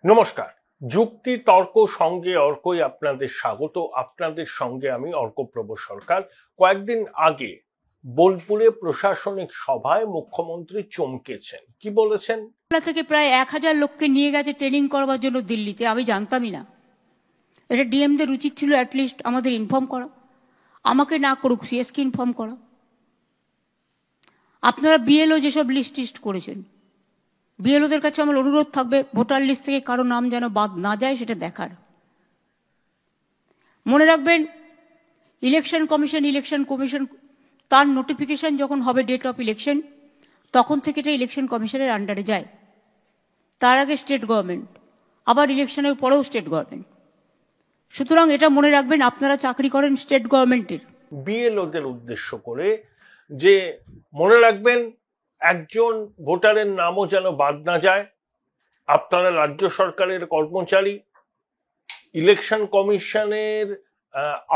নমস্কার। যুক্তি তর্ক সঙ্গে অর্কই আপনাদের স্বাগত। আপনাদের সঙ্গে আমি অর্কপ্রভ সরকার। কয়েকদিন আগে বোলপুরে প্রশাসনিক সভায় মুখ্যমন্ত্রী চমকেছেন। কি বলেছেন? থেকে প্রায় 1000 লোককে নিয়ে গেছে ট্রেনিং করবার জন্য দিল্লিতে। আমি জানতামই না। এটা ডিএমদের উচিত ছিল অ্যাটলিস্ট আমাদের ইনফর্ম করা। আমাকে না করুক, সিএসকে ইনফর্ম করা। আপনারা বিএলও যেসব লিস্ট করেছেন, বিএলওদের কাছে আমার অনুরোধ থাকবে ভোটার লিস্ট থেকে কারো নাম যেন বাদ না যায় সেটা দেখার। মনে রাখবেন, ইলেকশন কমিশন তার নোটিফিকেশন যখন হবে ডেট অফ ইলেকশন, তখন থেকে এটা ইলেকশন কমিশনের আন্ডারে যায়। তার আগে স্টেট গভর্নমেন্ট, আবার ইলেকশনের পরেও স্টেট গভর্নমেন্ট। সুতরাং এটা মনে রাখবেন, আপনারা চাকরি করেন স্টেট গভর্নমেন্টের। বিএলওদের উদ্দেশ্য করে যে মনে রাখবেন একজন ভোটারের নামও যেন বাদ না যায়। আপনারা রাজ্য সরকারের কর্মচারী। ইলেকশন কমিশনের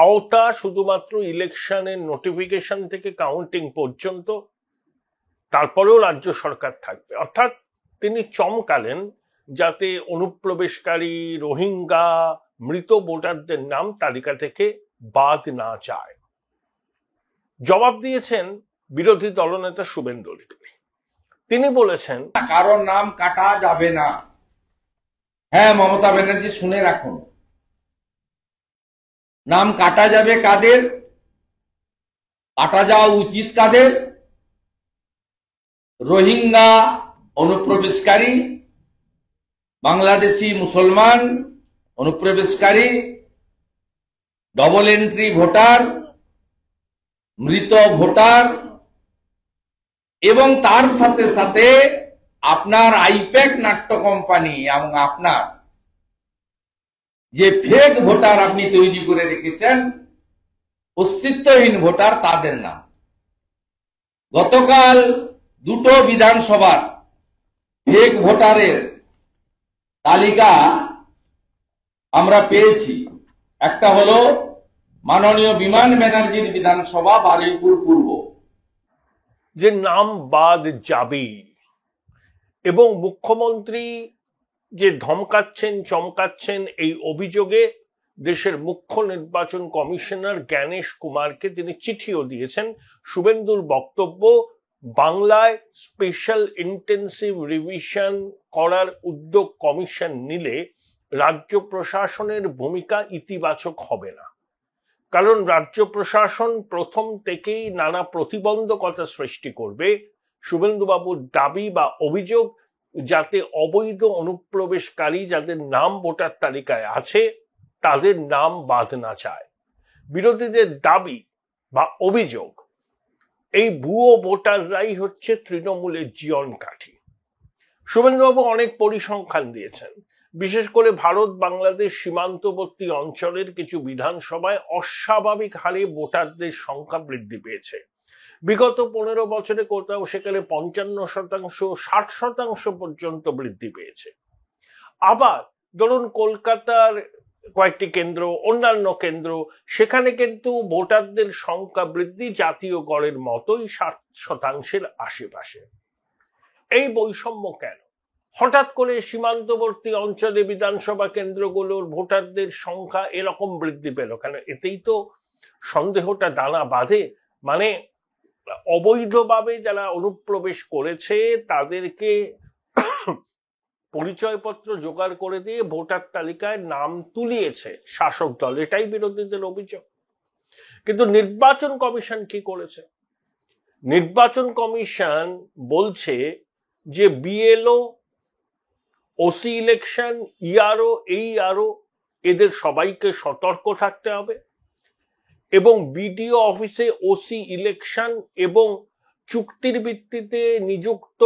আওতা শুধুমাত্র ইলেকশনের নোটিফিকেশন থেকে কাউন্টিং পর্যন্ত, তারপরেও রাজ্য সরকার থাকবে। অর্থাৎ তিনি চমকালেন যাতে অনুপ্রবেশকারী, রোহিঙ্গা, মৃত ভোটারদের নাম তালিকা থেকে বাদ না যায়। জবাব দিয়েছেন বিরোধী দলনেতা শুভেন্দু অধিকারী। তিনি বলেছেন কারোর নাম কাটা যাবে না। হ্যাঁ, মমতা ব্যানার্জি শুনে রাখুন, নাম কাটা যাবে কাদের, কাটা যাওয়া উচিত কাদের? রোহিঙ্গা, অনুপ্রবেশকারী, বাংলাদেশি মুসলমান অনুপ্রবেশকারী, ডবল এন্ট্রি ভোটার, মৃত ভোটার, এবং তার সাথে সাথে আপনার আইপ্যাক নাট্য কোম্পানি এবং আপনার যে ফেক ভোটার আপনি তৈরি করে রেখেছেন, অস্তিত্বহীন ভোটার, তাদের নাম। গতকাল দুটো বিধানসভার ফেক ভোটারের তালিকা আমরা পেয়েছি। একটা হলো মাননীয় বিমান ব্যানার্জির বিধানসভা বারুইপুর পূর্ব, যে নাম বাদ যাবে, এবং মুখ্যমন্ত্রী যে ধমকাচ্ছেন চমকাচ্ছেন এই অভিযোগে দেশের মুখ্য নির্বাচন কমিশনার জ্ঞানেশ কুমারকে তিনি চিঠিও দিয়েছেন। শুভেন্দুর বক্তব্য, বাংলায় স্পেশাল ইন্টেন্সিভ রিভিশন করার উদ্যোগ কমিশন নিলে রাজ্য প্রশাসনের ভূমিকা ইতিবাচক হবে না। কারণ রাজ্য প্রশাসন প্রথম থেকেই নানা প্রতিবন্ধকতা সৃষ্টি করবে। শুভেন্দুবাবুর দাবি বা অভিযোগ যাতে অবৈধ অনুপ্রবেশকারী যাদের নাম ভোটার তালিকায় আছে তাদের নাম বাদ না যায়। বিরোধীদের দাবি বা অভিযোগ, এই ভুয়ো ভোটাররাই হচ্ছে তৃণমূলের জীবন কাঠি। শুভেন্দুবাবু অনেক পরিসংখ্যান দিয়েছেন। বিশেষ করে ভারত বাংলাদেশ সীমান্তবর্তী অঞ্চলের কিছু বিধানসভায় অস্বাভাবিক হারে ভোটারদের সংখ্যা বৃদ্ধি পেয়েছে। বিগত 15 বছরে কোথাও সেখানে 55%, 60% পর্যন্ত বৃদ্ধি পেয়েছে। আবার ধরুন কলকাতার কয়েকটি কেন্দ্র, অন্যান্য কেন্দ্র, সেখানে কিন্তু ভোটারদের সংখ্যা বৃদ্ধি জাতীয় গড়ের মতোই 60% আশেপাশে। এই বৈষম্য কেন? হঠাৎ করে সীমান্তবর্তী অঞ্চলে বিধানসভা কেন্দ্রগুলোর ভোটারদের সংখ্যা এরকম বৃদ্ধি পেল কেন? এতেই তো সন্দেহটা দানা বাঁধে। মানে অবৈধভাবে যারা অনুপ্রবেশ করেছে তাদেরকে পরিচয়পত্র জোগাড় করে দিয়ে ভোটার তালিকায় নাম তুলিয়েছে শাসক দল, এটাই বিরোধীদের অভিযোগ। কিন্তু নির্বাচন কমিশন কি করেছে? নির্বাচন কমিশন বলছে যে বিএলও, ওসি ইলেকশন, ইআরও, এইআরও এদের সবাইকে সতর্ক থাকতে হবে, এবং বিডিও অফিসে ওসি ইলেকশন এবং চুক্তির ভিত্তিতে নিযুক্ত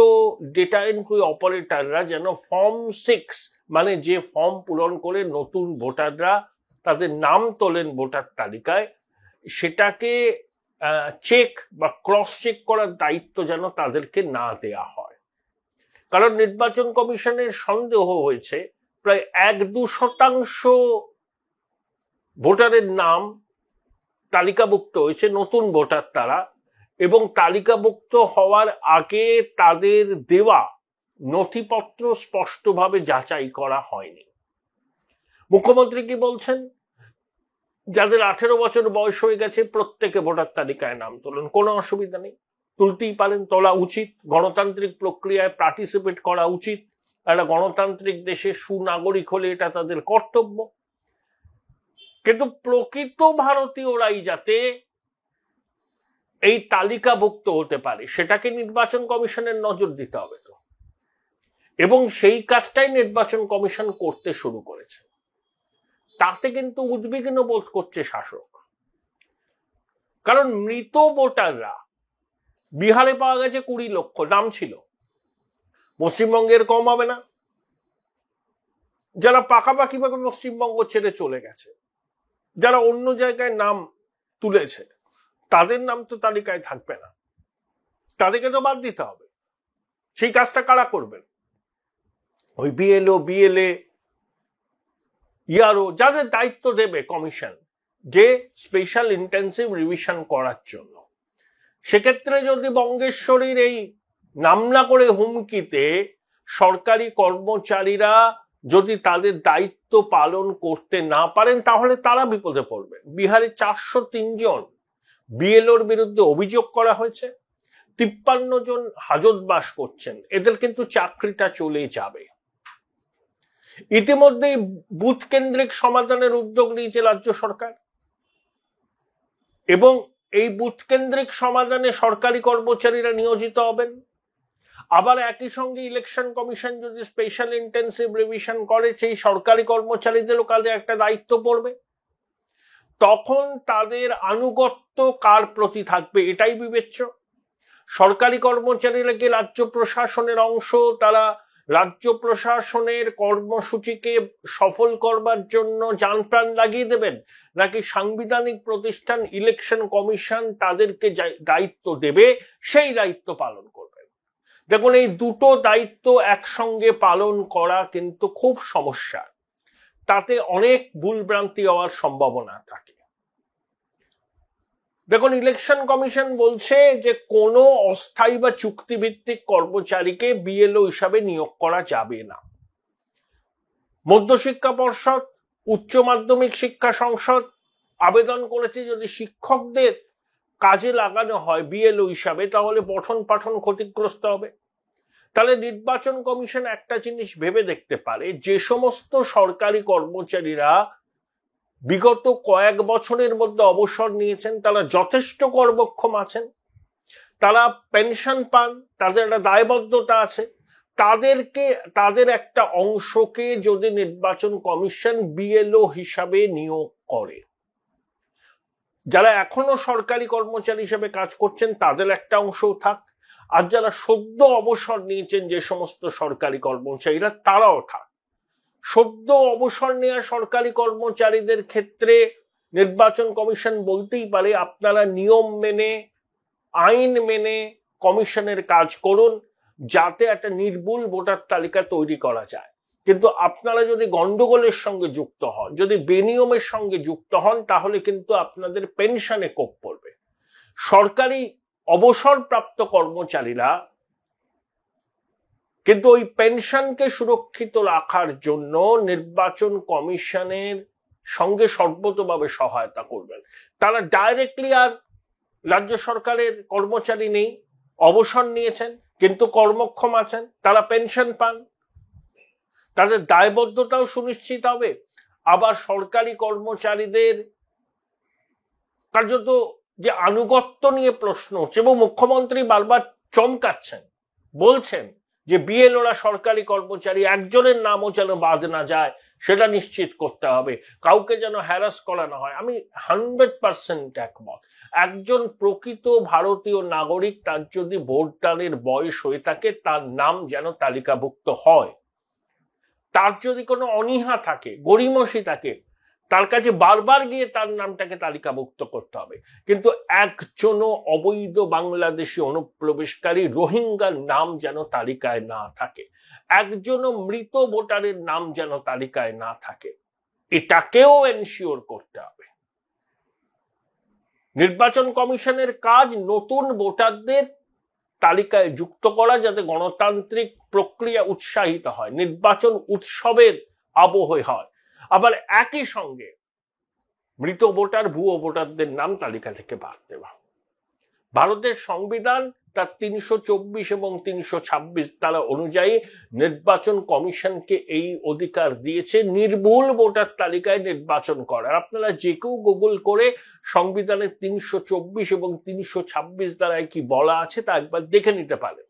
ডেটা এন্ট্রি অপারেটররা যেন ফর্ম 6, মানে যে ফর্ম পূরণ করে নতুন ভোটাররা তাদের নাম তোলেন ভোটার তালিকায়, সেটাকে চেক বা ক্রস চেক করার দায়িত্ব যেন তাদেরকে না দেয়া হয়। কারণ নির্বাচন কমিশনের সন্দেহ হয়েছে প্রায় 1-2% ভোটারের নাম তালিকাভুক্ত হয়েছে, নতুন ভোটার তারা, এবং তালিকাভুক্ত হওয়ার আগে তাদের দেওয়া নথিপত্র স্পষ্টভাবে যাচাই করা হয়নি। মুখ্যমন্ত্রী কি বলছেন? যাদের 18 বছর বয়স হয়ে গেছে প্রত্যেকে ভোটার তালিকায় নাম তুলুন, কোনো অসুবিধা নেই, তুলতেই পারেন, তোলা উচিত, গণতান্ত্রিক প্রক্রিয়ায় পার্টিসিপেট করা উচিত, একটা গণতান্ত্রিক দেশে সুনাগরিক হলে এটা তাদের কর্তব্য। কিন্তু প্রকৃত ভারতীয়রাই যাতে এই তালিকাভুক্ত হতে পারে সেটাকে নির্বাচন কমিশনের নজর দিতে হবে তো, এবং সেই কাজটাই নির্বাচন কমিশন করতে শুরু করেছে। তাতে কিন্তু উদ্বিগ্ন বোধ করছে শাসক, কারণ মৃত ভোটাররা বিহারে পাওয়া গেছে 20 লক্ষ, নাম ছিল, পশ্চিমবঙ্গের কম হবে না। যারা পাকাপাকি ভাবে পশ্চিমবঙ্গ ছেড়ে চলে গেছে, যারা অন্য জায়গায় নাম তুলেছে, তাদের নাম তো তালিকায় থাকবে না, তাদেরকে তো বাদ দিতে হবে। সেই কাজটা কারা করবেন? ওই বিএলও, বিএলএ, ইয়ারও, যাদের দায়িত্ব দেবে কমিশন যে স্পেশাল ইন্টেন্সিভ রিভিশন করার জন্য। সেক্ষেত্রে যদি বঙ্গেশ্বরীর এই নাম না করে হুমকিতে সরকারি কর্মচারীরা যদি তাদের দায়িত্ব পালন করতে না পারেন, তাহলে তারা বিপদে পড়বেন। বিহারে 403 জন বিএলওর বিরুদ্ধে অভিযোগ করা হয়েছে, 53 জন হাজতবাস করছেন, এদের কিন্তু চাকরিটা চলে যাবে। ইতিমধ্যেই বুথ কেন্দ্রিক সমাধানের উদ্যোগ নিয়েছে রাজ্য সরকার, এবং এই বুথ কেন্দ্রিক সমাধানে সরকারি কর্মচারীরা নিয়োজিত হবেন। আবার একই সঙ্গে ইলেকশন কমিশন যদি স্পেশাল ইন্টেন্সিভ রিভিশন করে, সেই সরকারি কর্মচারীদেরও কাজে একটা দায়িত্ব পড়বে। তখন তাদের আনুগত্য কার প্রতি থাকবে এটাই বিবেচ্য। সরকারি কর্মচারীরা কি রাজ্য প্রশাসনের অংশ, তারা রাজ্য প্রশাসনের কর্মসূচিকে সফল করবার জন্য জানপ্রাণ লাগিয়ে দেবেন, নাকি সাংবিধানিক প্রতিষ্ঠান ইলেকশন কমিশন তাদেরকে দায়িত্ব দেবে, সেই দায়িত্ব পালন করবেন? দেখুন, এই দুটো দায়িত্ব একসঙ্গে পালন করা কিন্তু খুব সমস্যা, তাতে অনেক ভুলভ্রান্তি হওয়ার সম্ভাবনা থাকে। দেখুন, ইলেকশন কমিশন বলছে যে কোনো অস্থায়ী বা চুক্তিভিত্তিক কর্মচারীকে বিএলও হিসাবে নিয়োগ করা যাবে না। মধ্যশিক্ষা পর্ষদ, উচ্চ মাধ্যমিক শিক্ষা সংসদ আবেদন করেছে যদি শিক্ষকদের কাজে লাগানো হয় বিএলও হিসাবে, তাহলে পঠন পাঠন ক্ষতিগ্রস্ত হবে। তাহলে নির্বাচন কমিশন একটা জিনিস ভেবে দেখতে পারে, যে সমস্ত সরকারি কর্মচারীরা বিগত কয়েক বছরের মধ্যে অবসর নিয়েছেন, তারা যথেষ্ট কর্মক্ষম আছেন, তারা পেনশন পান, তাদের একটা দায়বদ্ধতা আছে, তাদের একটা অংশকে যদি নির্বাচন কমিশন বিএলও হিসাবে নিয়োগ করে, যারা এখনো সরকারি কর্মচারী হিসেবে কাজ করছেন তাদের একটা অংশও থাক, আর যারা সদ্য অবসর নিয়েছেন যে সমস্ত সরকারি কর্মচারীরা, তারাও থাক। সদ্য অবসর নেওয়া সরকারি কর্মচারীদের ক্ষেত্রে নির্বাচন কমিশন বলতেই পারে, আপনারা নিয়ম মেনে, আইন মেনে কমিশনের কাজ করুন, যাতে একটা নির্ভুল ভোটার তালিকা তৈরি করা যায়। কিন্তু আপনারা যদি গন্ডগোলের সঙ্গে যুক্ত হন, যদি বেনিয়মের সঙ্গে যুক্ত হন, তাহলে কিন্তু আপনাদের পেনশনে কোপ পড়বে। সরকারি অবসরপ্রাপ্ত কর্মচারীরা কিন্তু ওই পেনশনকে সুরক্ষিত রাখার জন্য নির্বাচন কমিশনের সঙ্গে সর্বতভাবে সহায়তা করবেন। তারা ডাইরেক্টলি আর রাজ্য সরকারের কর্মচারী নেই, অবসর নিয়েছেন কিন্তু কর্মক্ষম আছেন, তারা পেনশন পান, তাদের দায়বদ্ধতাও সুনিশ্চিত হবে। আবার সরকারি কর্মচারীদের কার্যত যে আনুগত্য নিয়ে প্রশ্ন হচ্ছে, এবং মুখ্যমন্ত্রী বারবার চমকাচ্ছেন, বলছেন যে বিএলওরা সরকারি কর্মচারী, একজনের নামও যেন বাদ না যায় সেটা নিশ্চিত করতে হবে, কাউকে যেন হ্যারাস করা না হয়। আমি 100% একমত। একজন প্রকৃত ভারতীয় নাগরিক, তার যদি ভোটদানের বয়স হয়ে থাকে, তার নাম যেন তালিকাভুক্ত হয়। তার যদি কোনো অনীহা থাকে, গড়িমসি থাকে, তার কাছে বারবার গিয়ে তার নামটাকে তালিকাভুক্ত করতে হবে। কিন্তু একজনও অবৈধ বাংলাদেশি অনুপ্রবেশকারী রোহিঙ্গার নাম যেন তালিকায় না থাকে, একজনও মৃত ভোটারের নাম যেন তালিকায় না থাকে, এটাকেও এনশিওর করতে হবে। নির্বাচন কমিশনের কাজ নতুন ভোটারদের তালিকায় যুক্ত করা, যাতে গণতান্ত্রিক প্রক্রিয়া উৎসাহিত হয়, নির্বাচন উৎসবের আবহে হয়, আবার একই সঙ্গে মৃত ভোটার ভুয়ো ভোটারদের নাম তালিকা থেকে বাদ দেওয়া। ভারতের সংবিধান তার 324 এবং 326 ধারা অনুযায়ী নির্বাচন কমিশনকে এই অধিকার দিয়েছে নির্ভুল ভোটার তালিকায় নির্বাচন করার। আপনারা যে কেউ গুগল করে সংবিধানের 324 এবং 326 ধারায় কি বলা আছে তা একবার দেখে নিতে পারেন।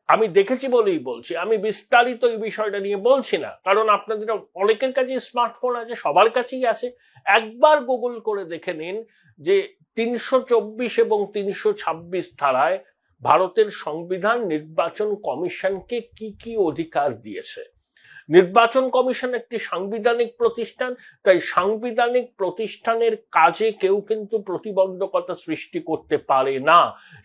আমি দেখেছি বলেই বলছি, আমি বিস্তারিত এই বিষয়টা নিয়ে বলছি না, কারণ আপনাদের অনেকের কাছে স্মার্টফোন আছে, সবার কাছেই আছে। একবার গুগল করে দেখে নিন যে 324 এবং 326 ধারায় ভারতের সংবিধান নির্বাচন কমিশনকে কি কি অধিকার দিয়েছে। নির্বাচন কমিশন একটি সাংবিধানিক প্রতিষ্ঠান, তাই সাংবিধানিক প্রতিষ্ঠানের কাজে কেউ কিন্তু প্রতিবন্ধকতা সৃষ্টি করতে পারে না।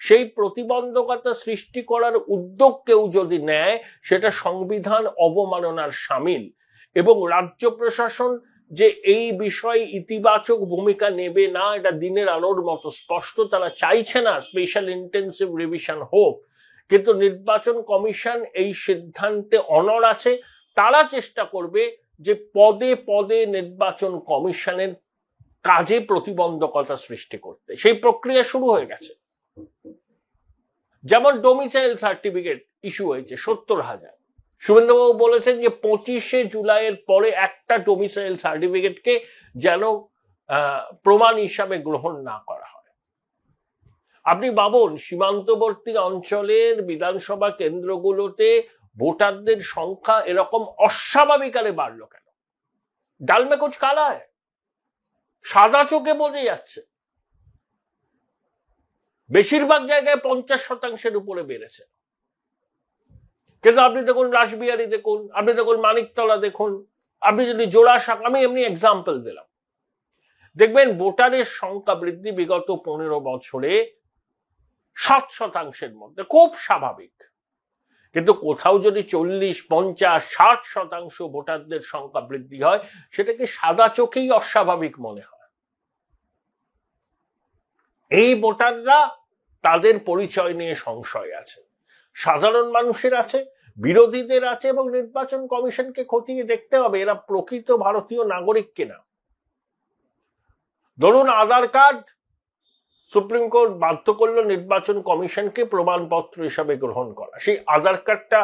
সেই প্রতিবন্ধকতা সৃষ্টি করার উদ্যোগ কেউ যদি নেয় সেটা সংবিধান অবমাননার শামিল। এবং রাজ্য প্রশাসন যে এই বিষয়ে ইতিবাচক ভূমিকা নেবে না এটা দিনের আলোর মতো স্পষ্ট। তারা চাইছে না স্পেশাল ইন্টেন্সিভ রিভিশন হোক, কিন্তু নির্বাচন কমিশন এই সিদ্ধান্তে অনড় আছে। তারা চেষ্টা করবে যে পদে পদে নির্বাচন কমিশনের কাজে প্রতিবন্ধকতা সৃষ্টি করতে। সেই প্রক্রিয়া শুরু হয়ে গেছে। যেমন ডোমিসাইল সার্টিফিকেট ইস্যু হয়েছে 70,000। শুভেন্দুবাবু বলেছেন যে 25শে জুলাইয়ের পরে একটা ডোমিসাইল সার্টিফিকেটকে যেন প্রমাণ হিসাবে গ্রহণ না করা হয়। আপনি ভাবুন, সীমান্তবর্তী অঞ্চলের বিধানসভা কেন্দ্রগুলোতে ভোটারদের সংখ্যা এরকম অস্বাভাবিক হারে বাড়লো কেন? ডাল মে কুছ কালা হ্যায়, সাদা চোখে বোঝা যাচ্ছে। বেশিরভাগ জায়গায় 50% উপরে বেড়েছে। কিন্তু আপনি দেখুন রাসবিহারী দেখুন, আপনি দেখুন মানিকতলা দেখুন, আপনি যদি জোড়াসাঁক, আমি এমনি এক্সাম্পল দিলাম, দেখবেন ভোটারের সংখ্যা বৃদ্ধি বিগত 15 বছরে 7% মধ্যে, খুব স্বাভাবিক। কিন্তু কোথাও যদি 40, 50, 60% ভোটারদের সংখ্যা বৃদ্ধি হয় সেটাকে সাদা চোখেই অস্বাভাবিক মনে হয়। এই ভোটাররা, তাদের পরিচয় নিয়ে সংশয় আছে, সাধারণ মানুষের আছে, বিরোধীদের আছে, এবং নির্বাচন কমিশনকে খতিয়ে দেখতে হবে এরা প্রকৃত ভারতীয় নাগরিক কিনা। ধরুন আধার কার্ড সুপ্রিম কোর্ট বাধ্য করলো নির্বাচন কমিশনকে প্রমাণপত্র হিসাবে গ্রহণ করা। সেই আধার কার্ডটা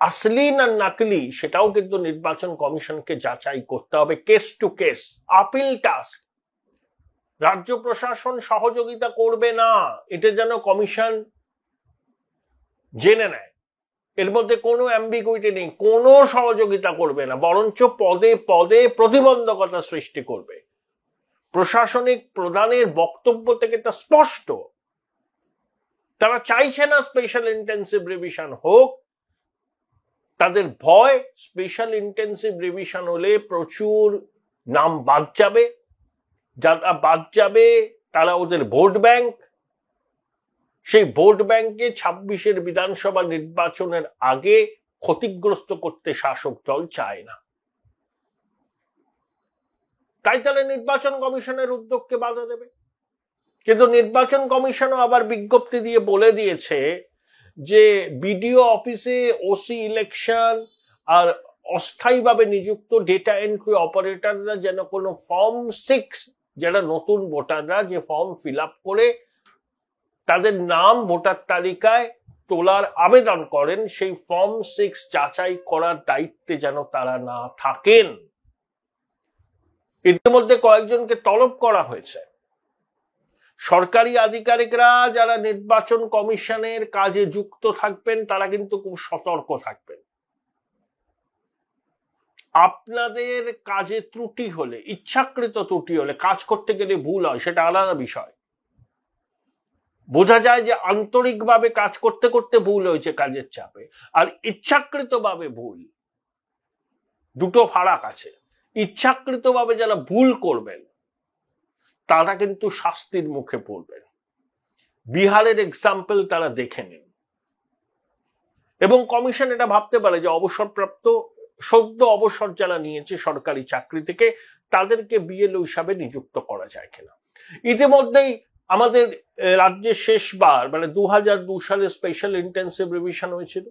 আসলি না নকলি সেটাও কিন্তু নির্বাচন কমিশনকে যাচাই করতে হবে, case to case. Appeal task রাজ্য প্রশাসন সহযোগিতা করবে না, এটা যেন কমিশন জেনে নেয়। এর মধ্যে কোনো অ্যাম্বিগুইটি নেই, কোনো সহযোগিতা করবে না, বরঞ্চ পদে পদে প্রতিবন্ধকতা সৃষ্টি করবে। প্রশাসনিক প্রধানের বক্তব্য থেকে তা স্পষ্ট। তারা চাইছে না স্পেশাল ইন্টেন্সিভ রিভিশন হোক। তাদের ভয় স্পেশাল ইন্টেন্সিভ রিভিশন হলে প্রচুর নাম বাদ যাবে, যারা বাদ যাবে তারা ওদের ভোট ব্যাংক, সেই ভোট ব্যাংকে 26-এর বিধানসভা নির্বাচনের আগে ক্ষতিগ্রস্ত করতে শাসক দল চায় না। তাই তাহলে নির্বাচন কমিশনের উদ্যোগকে বাধা দেবে। কিন্তু নির্বাচন কমিশনও আবার বিজ্ঞপ্তি দিয়ে বলে দিয়েছে যে বিডিও অফিসে ওসি ইলেকশন আর অস্থায়ীভাবে নিযুক্ত ডেটা এন্ট্রি অপারেটররা যেন কোনো ফর্ম 6, যারা নতুন ভোটাররা যে ফর্ম ফিল আপ করে তাদের নাম ভোটার তালিকায় তোলার আবেদন করেন, সেই ফর্ম 6 যাচাই করার দায়িত্বে যেন তারা না থাকেন। ইতিমধ্যে কয়েকজনকে তলব করা হয়েছে। সরকারি আধিকারিকরা যারা নির্বাচন কমিশনের কাজে যুক্ত থাকবেন তারা কিন্তু খুব সতর্ক থাকবেন। আপনাদের কাজে ত্রুটি হলে, ইচ্ছাকৃত ত্রুটি হলে, কাজ করতে গেলে ভুল হয় সেটা আলাদা বিষয়। বোঝা যায় যে আন্তরিকভাবে কাজ করতে করতে ভুল হয়েছে কাজের চাপে, আর ইচ্ছাকৃতভাবে ভুল, দুটো ফারাক আছে। ইচ্ছাকৃতভাবে যারা ভুল করবেন তারা কিন্তু শাস্তির মুখে পড়বেন। বিহারের এক্সাম্পল তারা দেখে নিন। এবং কমিশন এটা ভাবতে পারে যে অবসরপ্রাপ্ত, সদ্য অবসর যারা নিয়েছে সরকারি চাকরি থেকে, তাদেরকে বিএলও হিসাবে নিযুক্ত করা যায় কিনা। ইতিমধ্যেই আমাদের রাজ্যে শেষবার মানে 2002 সালে স্পেশাল ইন্টেন্সিভ রিভিশন হয়েছিল।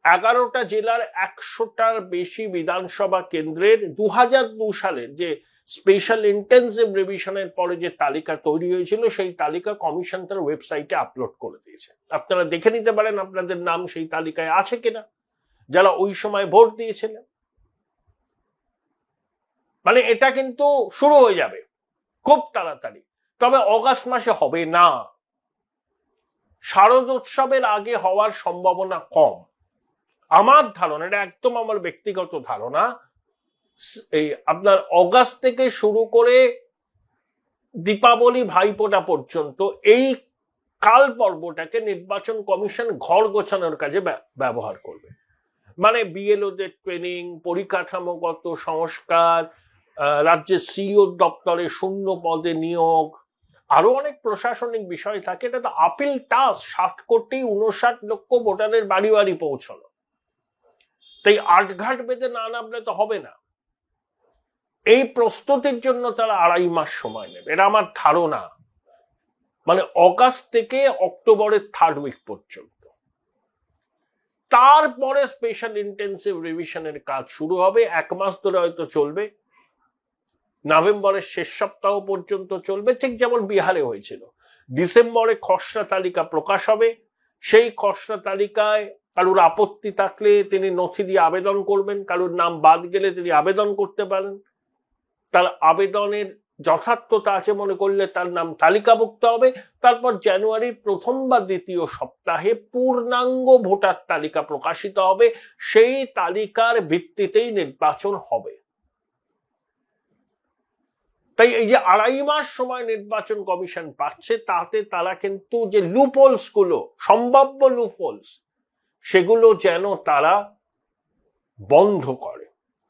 11টা জেলার 100টার বেশি বিধানসভা কেন্দ্রের 2002 সালের যে স্পেশাল ইন্টেন্সিভ রিভিশনের পরে যে তালিকা তৈরি হয়েছিল সেই তালিকা কমিশন তার ওয়েবসাইটে আপলোড করে দিয়েছে। আপনারা দেখে নিতে পারেন আপনাদের নাম সেই তালিকায় আছে কিনা, যারা ওই সময় ভোট দিয়েছিলেন। মানে এটা কিন্তু শুরু হয়ে যাবে খুব তাড়াতাড়ি, তবে অগাস্ট মাসে হবে না, শারদোৎসবের আগে হওয়ার সম্ভাবনা কম। আমার ধারণা, এটা একদম আমার ব্যক্তিগত ধারণা, এই আপনার অগাস্ট থেকে শুরু করে দীপাবলি ভাইফোঁটা পর্যন্ত এই কাল পর্বটাকে নির্বাচন কমিশন ঘর গোছানোর কাজে ব্যবহার করবে। মানে বিএলওদের ট্রেনিং, পরিকাঠামোগত সংস্কার, রাজ্যের সিইও দপ্তরে শূন্য পদে নিয়োগ, আরো অনেক প্রশাসনিক বিষয় থাকে। এটা তো আপিল টাস্ক, 60 কোটি 59 লক্ষ ভোটারের বাড়ি বাড়ি পৌঁছানো। তাই আটঘাট বেঁধে না নামলে তো হবে না। এই প্রস্তুতির জন্য তারা 2.5 মাস সময় নেবে, এটা আমার ধারণা। মানে অগাস্ট থেকে অক্টোবরের 3rd উইক পর্যন্ত। তারপরে স্পেশাল ইন্টেন্সিভ রিভিশনের কাজ শুরু হবে, 1 মাস ধরে হয়তো চলবে, নভেম্বরের শেষ সপ্তাহ পর্যন্ত চলবে, ঠিক যেমন বিহারে হয়েছিল। ডিসেম্বরে খসড়া তালিকা প্রকাশ হবে, সেই খসড়া তালিকায় কারুর আপত্তি থাকলে তিনি নথি দিয়ে আবেদন করবেন, কারুর নাম বাদ গেলে তিনি আবেদন করতে পারেন, তার আবেদনের যথার্থতা আছে মনে করলে তার নাম তালিকাভুক্ত হবে। তারপর জানুয়ারির প্রথম বা দ্বিতীয় সপ্তাহে পূর্ণাঙ্গ ভোটার তালিকা প্রকাশিত হবে, সেই তালিকার ভিত্তিতেই নির্বাচন হবে। তাই এই যে 2.5 মাস সময় নির্বাচন কমিশন পাচ্ছে, তাতে তারা কিন্তু যে লুপহোলস গুলো, সম্ভাব্য লুপহোলস, সেগুলো যেন তারা বন্ধ করে।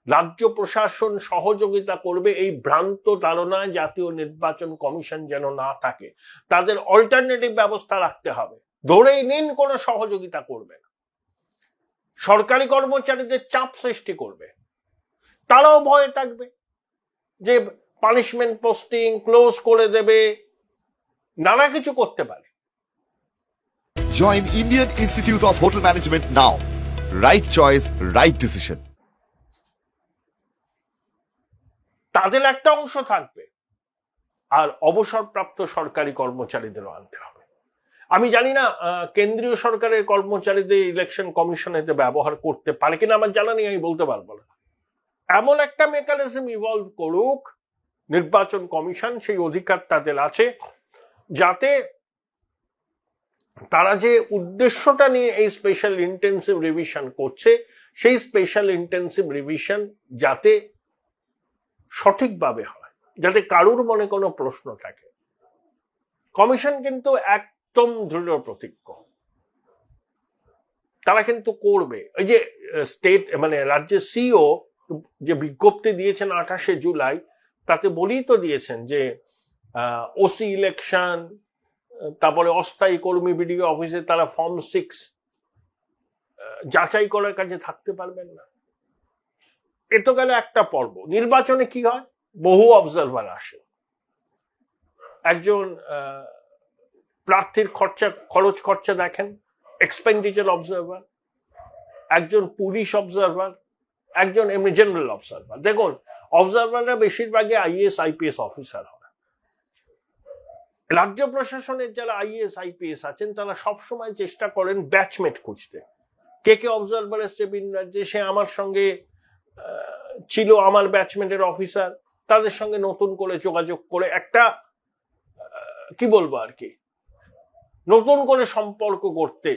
রাজ্য প্রশাসন সহযোগিতা করবে এই ভ্রান্ত ধারণায় জাতীয় নির্বাচন কমিশন যেন না থাকে। তাদের অল্টারনেটিভ ব্যবস্থা রাখতে হবে। ধরেই নিন কোনো সহযোগিতা করবে না, সরকারি কর্মচারীদের চাপ সৃষ্টি করবে, তারাও ভয়ে থাকবে যে পানিশমেন্ট পোস্টিং ক্লোজ করে দেবে, নানা কিছু করতে পারে। Join Indian Institute of Hotel Management now. Right choice, right decision. তাদের একটা অংশ থাকবে, আর অবসরপ্রাপ্ত সরকারি কর্মচারীদেরও আনতে হবে। আমি জানি না কেন্দ্রীয় সরকারের কর্মচারীদের ইলেকশন কমিশন এতে ব্যবহার করতে পারে কিনা, আমার জানা নেই, আমি বলতে পারবো না। এমন একটা মেকানিজম ইভলভ করুক নির্বাচন কমিশন, সেই অধিকার তাদের আছে, যাতে তারা যে উদ্দেশ্যটা নিয়ে এই স্পেশাল ইন্টেন্সিভ রিভিশন করছে, সেই স্পেশাল ইন্টেন্সিভ রিভিশন যাতে সঠিকভাবে হয়, যাতে কারুর মনে কোনো প্রশ্ন থাকে। কমিশন কিন্তু একদম দৃঢ় প্রতিজ্ঞ, তারা কিন্তু করবে। ওই যে স্টেট মানে রাজ্যের সিইও যে বিজ্ঞপ্তি দিয়েছেন 28শে জুলাই, তাতে বলেই তো দিয়েছেন যে ওসি ইলেকশন, তারপরে অস্থায়ী কর্মী বিডিও অফিসে তারা ফর্ম 6 যাচাই করার কাজে থাকতে পারবেন না। এ তো গেল একটা পর্ব। নির্বাচনে কি হয়, বহু অবজারভার আসে। একজন প্রার্থীর খরচ খরচা দেখেন, এক্সপেন্ডিচার অবজারভার, একজন পুলিশ অবজারভার, একজন এমনি জেনারেল অবজারভার। দেখুন, অবজারভাররা বেশিরভাগই IAS IPS অফিসার হয়। রাজ্য প্রশাসনের যারা IAS IPS আছেন, তারা সবসময় চেষ্টা করেন ব্যাচমেট খুঁজতে। কে কে অবজারভার এসছে ভিন রাজ্যে, সে আমার সঙ্গে ছিল, আমার ব্যাচমেটের অফিসার, তাদের সঙ্গে নতুন করে যোগাযোগ করে একটা কি বলবো আর কি, নতুন করে সম্পর্ক করতে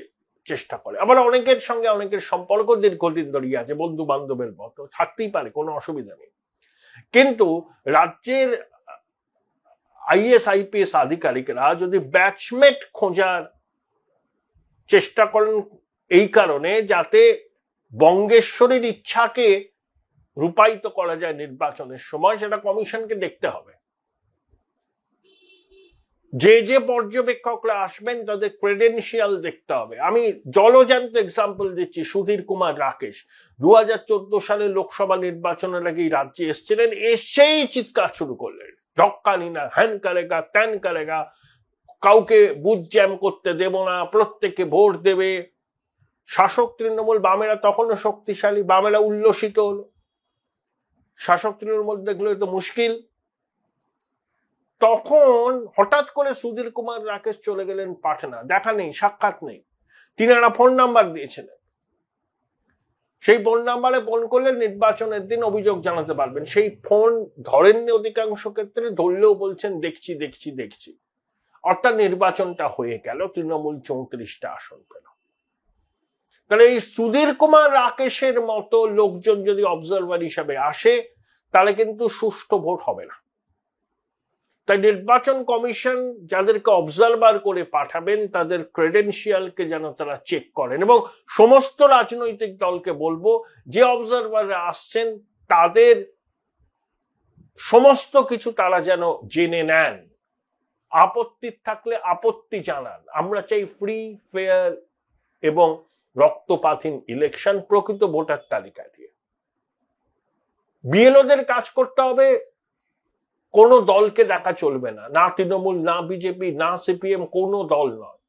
চেষ্টা করে। আবার অনেকের সঙ্গে অনেকের সম্পর্ক দীর্ঘদিন ধরিয়ে আছে, বন্ধু বান্ধবের মতো থাকতেই পারে, কোনো অসুবিধা নেই। কিন্তু রাজ্যের IAS IPS আধিকারিকরা যদি ব্যাচমেট খোঁজার চেষ্টা করেন এই কারণে, যাতে বঙ্গেশ্বরীর ইচ্ছাকে রূপায়িত করা যায় নির্বাচনের সময়, সেটা কমিশনকে দেখতে হবে। যে যে পর্যবেক্ষকরা আসবেন তাদের ক্রেডেনশিয়াল দেখতে হবে। আমি জলজান্ত এক্সাম্পল দিচ্ছি, সুধীর কুমার রাকেশ 2014 সালে লোকসভা নির্বাচনের আগে রাজ্যে এসেছিলেন, এসেই চিৎকার শুরু করলেন ঢক্কানি না, হ্যান করেগা ত্যান করেগা, কাউকে বুথ জ্যাম করতে দেব না, প্রত্যেককে ভোট দেবে। শাসক তৃণমূল, বামেরা তখনও শক্তিশালী, বামেরা উল্লসিত হলো। শাসক তৃণমূল দেখলো তো মুশকিল। তখন হঠাৎ করে সুধীর কুমার রাকেশ চলে গেলেন পাটনা, দেখা নেই, সাক্ষাৎ নেই। তিনি একটা ফোন নাম্বার দিয়েছিলেন, সেই ফোন নাম্বারে ফোন করলে নির্বাচনের দিন অভিযোগ জানাতে পারবেন। সেই ফোন ধরেননি অধিকাংশ ক্ষেত্রে, ধরলেও বলছেন দেখছি দেখছি দেখছি। অর্থাৎ নির্বাচনটা হয়ে গেল, তৃণমূল 34টা আসন পেল। তাহলে এই সুধীর কুমার রাকেশের মতো লোকজন যদি অবজারভার হিসাবে আসে, তাহলে কিন্তু সুষ্ঠু ভোট হবে না। তাই নির্বাচন কমিশন যাদেরকে অবজারভার করে পাঠাবেন তাদের ক্রেডেনশিয়ালকে যেন তারা চেক করেন, এবং সমস্ত রাজনৈতিক দলকে বলবো যে অবজারভাররা আসছেন তাদের সমস্ত কিছু তারা যেন জেনে নেন। আপত্তি থাকলে আপত্তি জানান। আমরা চাই ফ্রি, ফেয়ার এবং রক্তপাতহীন ইলেকশন, প্রকৃত ভোটার তালিকা দিয়ে। বিএলওদের কাজ করতে হবে, কোন দলকে দেখা চলবে না, না তৃণমূল, না বিজেপি, না সিপিএম, কোনো দল নয়।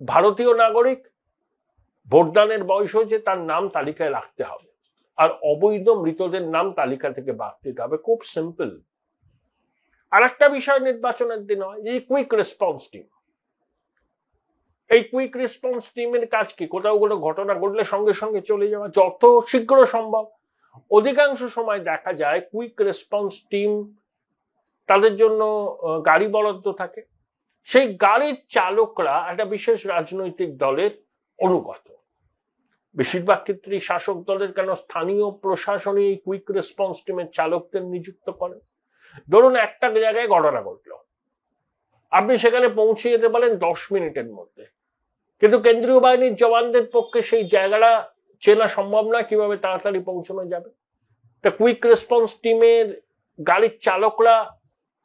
ভারতীয় নাগরিক, ভোটদানের বয়স হয়েছে, তার নাম তালিকায় রাখতে হবে, আর অবৈধ মৃতদের নাম তালিকা থেকে বাদ দিতে হবে। খুব সিম্পল। আর একটা বিষয় নির্বাচনের দিন হয়, যে কুইক রেসপন্স টিম। এই কুইক রেসপন্স টিমের কাজ কি? কোথাও কোনো ঘটনা ঘটলে সঙ্গে সঙ্গে চলে যাওয়া, যত শীঘ্র সম্ভব। অধিকাংশ সময় দেখা যায় কুইক রেসপন্স টিম, তাদের জন্য গাড়ি বরাদ্দ থাকে। সেই গাড়ির চালকরা একটা বিশেষ রাজনৈতিক দলের অনুগত, বেশিরভাগ ক্ষেত্রেই শাসক দলের। কেন স্থানীয় প্রশাসনে এই কুইক রেসপন্স টিমের চালকদের নিযুক্ত করে। ধরুন একটা জায়গায় ঘটনা ঘটলো, আপনি সেখানে পৌঁছে যেতে পারেন 10 মিনিটের মধ্যে, কিন্তু কেন্দ্রীয় বাহিনীর জওয়ানদের পক্ষে সেই জায়গাটা চেনা সম্ভব না, কিভাবে তাড়াতাড়ি পৌঁছানো যাবে। তা কুইক রেসপন্স টিমের গাড়ির চালকরা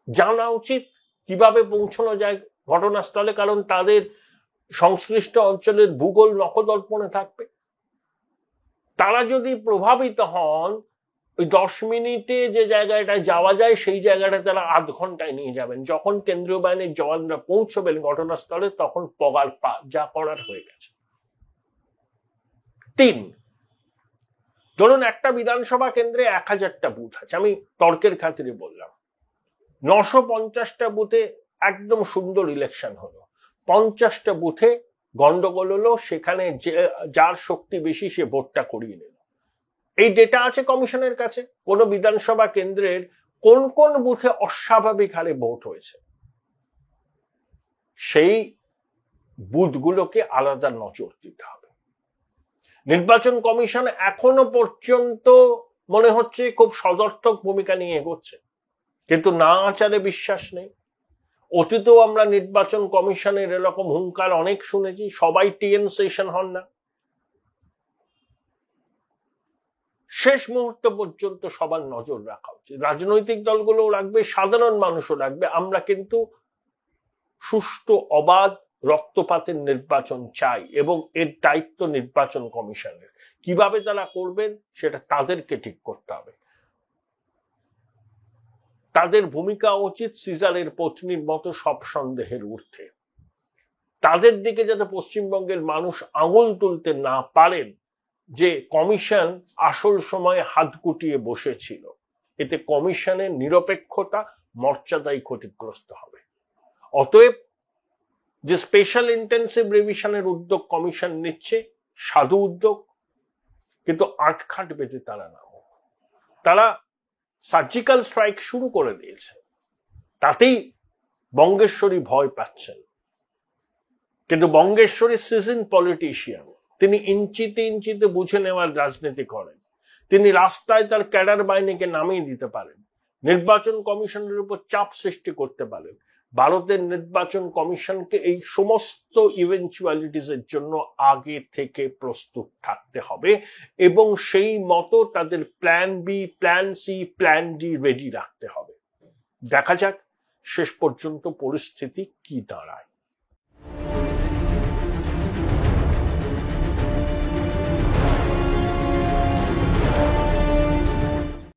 জানা উচিত কিভাবে পৌঁছানো যায় ঘটনাস্থলে, কারণ তাদের সংশ্লিষ্ট অঞ্চলের ভূগোল নখদর্পণে থাকবে। তারা যদি প্রভাবিত হন, ওই 10 মিনিটে যে জায়গাটায় যাওয়া যায় সেই জায়গাটা তারা আধ ঘন্টায় নিয়ে যাবেন। যখন কেন্দ্রীয় বাহিনীর জওয়ানরা পৌঁছবেন ঘটনাস্থলে, তখন পগার পা, যা করার হয়ে গেছে। 3, ধরুন একটা বিধানসভা কেন্দ্রে 1000টা বুথ আছে, আমি তর্কের খাতিরে বললাম। 950টা বুথে একদম সুন্দর ইলেকশন হলো, 50টা বুথে গন্ডগোল হলো, সেখানে যার শক্তি বেশি সে ভোটটা করিয়ে নিল। এই ডেটা আছে কমিশনের কাছে, কোন বিধানসভা কেন্দ্রের কোন কোন বুথে অস্বাভাবিক হারে ভোট হয়েছে। সেই বুথগুলোকে আলাদা নজর দিতে হবে। নির্বাচন কমিশন এখনো পর্যন্ত মনে হচ্ছে খুব সদর্থক ভূমিকা নিয়ে এগোচ্ছে, কিন্তু না আচারে বিশ্বাস নেই। অতীতেও আমরা নির্বাচন কমিশনের এরকম হুঙ্কার অনেক শুনেছি, সবাই টিএন সেশন হন না। শেষ মুহূর্ত পর্যন্ত সবার নজর রাখা উচিত, রাজনৈতিক দলগুলোও রাখবে, সাধারণ মানুষও রাখবে। আমরা কিন্তু সুষ্ঠু, অবাধ, রক্তপাতের নির্বাচন চাই, এবং এর দায়িত্ব নির্বাচন কমিশনের। কিভাবে তারা করবেন সেটা তাদেরকে ঠিক করতে হবে। তাদের ভূমিকা উচিত সিজারের পত্নীর মতো সব সন্দেহের ঊর্ধ্বে। তাদের দিকে যাতে পশ্চিমবঙ্গের মানুষ আঙুল তুলতে না পারেন যে কমিশন আসল সময়ে হাত গুটিয়ে বসেছিল, এতে কমিশনের নিরপেক্ষতা, মর্যাদাই ক্ষতিগ্রস্ত হবে। অতএব যে স্পেশাল ইন্টেন্সিভ রিভিশনের উদ্যোগ কমিশন নিচ্ছে, সাধু উদ্যোগ, কিন্তু আটখাট বেঁধে তারা নামুক। তারা সার্জিক্যাল স্ট্রাইক শুরু করে দিয়েছে, তাতেই বঙ্গেশ্বরী ভয় পাচ্ছেন। কিন্তু বঙ্গেশ্বরী সিজন পলিটিশিয়ান, তিনি ইঞ্চিতে ইঞ্চিতে বুঝে নেওয়ার রাজনীতি করেন। তিনি রাস্তায় তার ক্যাডার বাহিনীকে নামিয়ে দিতে পারেন, নির্বাচন কমিশনের উপর চাপ সৃষ্টি করতে পারেন। ভারতের নির্বাচন কমিশনকে এই সমস্ত ইভেন্চুয়ালিটিস এর জন্য আগে থেকে প্রস্তুত থাকতে হবে, এবং সেই মতো তাদের plan B, plan C, plan D ready রাখতে হবে। দেখা যাক শেষ পর্যন্ত পরিস্থিতি কি দাঁড়ায়।